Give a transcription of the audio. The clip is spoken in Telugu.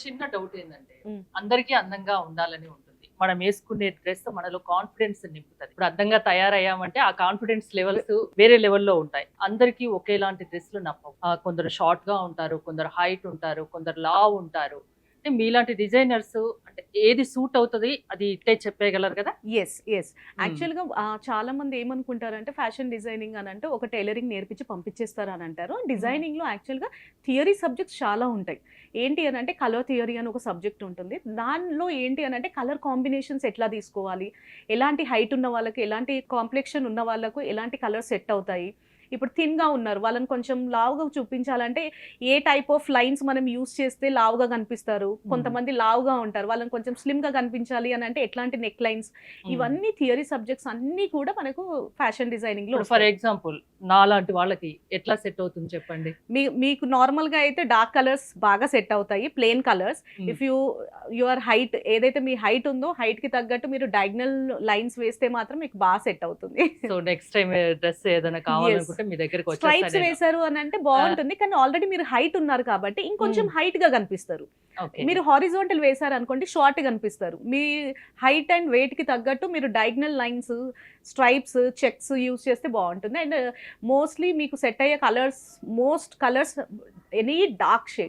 చిన్న డౌట్ ఏంటంటే ఉమ్. అందరికీ అందంగా ఉండాలని ఉంటుంది. మనం వేసుకునే డ్రెస్ మనలో కాన్ఫిడెన్స్ నింపుతుంది. ఇప్పుడు అందంగా తయారయ్యామంటే ఆ కాన్ఫిడెన్స్ లెవెల్స్ వేరే లెవెల్లో ఉంటాయి. అందరికీ ఒకేలాంటి డ్రెస్లు నప్పవు. కొందరు షార్ట్ గా ఉంటారు, కొందరు హైట్ ఉంటారు, కొందరు లావ్ ఉంటారు. అంటే మీలాంటి డిజైనర్స్ అంటే ఏది సూట్ అవుతుంది అది ఇట్టే చెప్పేయగలరు కదా. ఎస్ ఎస్ యాక్చువల్గా చాలా మంది ఏమనుకుంటారంటే ఫ్యాషన్ డిజైనింగ్ అని అంటే ఒక టైలరింగ్ నేర్పించి పంపించేస్తారు అని అంటారు. డిజైనింగ్లో యాక్చువల్గా థియరీ సబ్జెక్ట్స్ చాలా ఉంటాయి. ఏంటి అని అంటే కలర్ థియరీ అని ఒక సబ్జెక్ట్ ఉంటుంది. దానిలో ఏంటి అని అంటే కలర్ కాంబినేషన్స్ ఎట్లా తీసుకోవాలి, ఎలాంటి హైట్ ఉన్న వాళ్ళకి, ఎలాంటి కాంప్లెక్షన్ ఉన్న వాళ్ళకు ఎలాంటి కలర్ సెట్ అవుతాయి. ఇప్పుడు థిన్గా ఉన్నారు, వాళ్ళని కొంచెం లావుగా చూపించాలంటే ఏ టైప్ ఆఫ్ లైన్స్ మనం యూస్ చేస్తే లావుగా కనిపిస్తారు. కొంతమంది లావుగా ఉంటారు, వాళ్ళని కొంచెం స్లిమ్గా కనిపించాలి అని అంటే ఎట్లాంటి నెక్ లైన్స్, ఇవన్నీ థియరీ సబ్జెక్ట్స్ అన్నీ కూడా మనకు ఫ్యాషన్ డిజైనింగ్ లో. ఫర్ ఎగ్జాంపుల్ నాలాంటి వాళ్ళకి ఎట్లా సెట్ అవుతుంది చెప్పండి. మీకు నార్మల్ గా అయితే డార్క్ కలర్స్ బాగా సెట్ అవుతాయి, plain colours. If your height ఏదైతే మీ హైట్ ఉందో హైట్ కి తగ్గట్టు మీరు డయాగ్నల్ లైన్స్ వేస్తే మాత్రం మీకు బాగా సెట్ అవుతుంది. సో నెక్స్ట్ టైం డ్రెస్ ఏదైనా కావాలనుకుంటే మీ దగ్గరికి స్ట్రైప్స్ వచ్చేస్తాను. వేశారు అని అంటే బాగుంటుంది, కానీ ఆల్రెడీ మీరు హైట్ ఉన్నారు కాబట్టి ఇంకొంచెం హైట్ గా కనిపిస్తారు. మీరు హారిజాంటల్ వేశారు అనుకోండి షార్ట్ కనిపిస్తారు. మీ హైట్ అండ్ వెయిట్ కి తగ్గట్టు మీరు diagonal lines, stripes, checks use చేస్తే బాగుంటుంది. అండ్ మోస్ట్లీ మీకు సెట్ అయ్యే colours, most colours any dark shades.